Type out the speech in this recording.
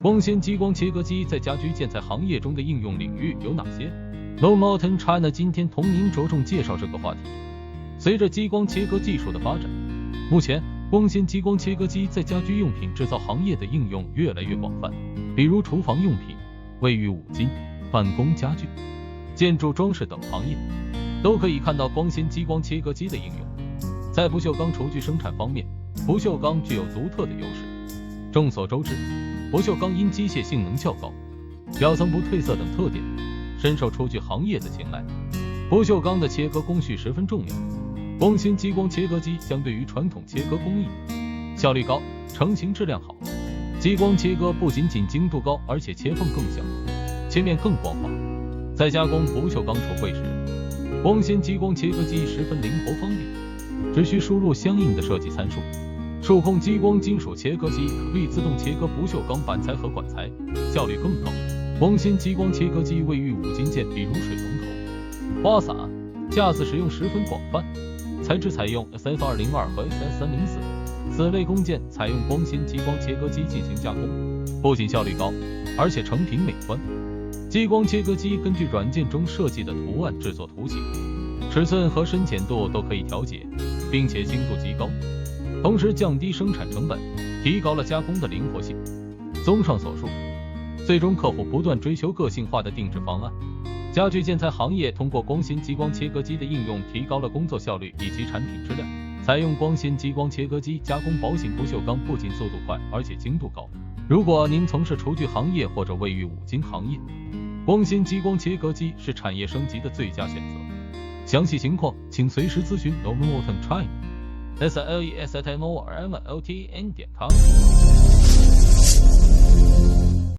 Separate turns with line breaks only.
光纤激光切割机在家居建材行业中的应用领域有哪些？ No Mountain China 今天同您着重介绍这个话题。随着激光切割技术的发展，目前光纤激光切割机在家居用品制造行业的应用越来越广泛，比如厨房用品、卫浴五金、办公家具、建筑装饰等行业，都可以看到光纤激光切割机的应用。在不锈钢厨具生产方面，不锈钢具有独特的优势。众所周知，不锈钢因机械性能较高、表层不褪色等特点，深受厨具行业的青睐。不锈钢的切割工序十分重要，光纤激光切割机相对于传统切割工艺，效率高，成型质量好。激光切割不仅仅精度高，而且切缝更小，切面更光滑。在加工不锈钢橱柜时，光纤激光切割机十分灵活方便，只需输入相应的设计参数。数控激光金属切割机可以自动切割不锈钢板材和管材，效率更高。光纤激光切割机卫浴五金件，比如水龙头、花洒、架子使用十分广泛，材质采用 SS202 和 SS304，此类工件采用光纤激光切割机进行加工，不仅效率高，而且成品美观。激光切割机根据软件中设计的图案制作图形，尺寸和深浅度都可以调节，并且精度极高，同时降低生产成本，提高了加工的灵活性。综上所述，最终客户不断追求个性化的定制方案。家具建材行业通过光纤激光切割机的应用，提高了工作效率以及产品质量。采用光纤激光切割机加工薄型不锈钢，不仅速度快，而且精度高。如果您从事厨具行业或者卫浴五金行业，光纤激光切割机是产业升级的最佳选择。详细情况请随时咨询 No Mountain China。SLESTNORMLTN.com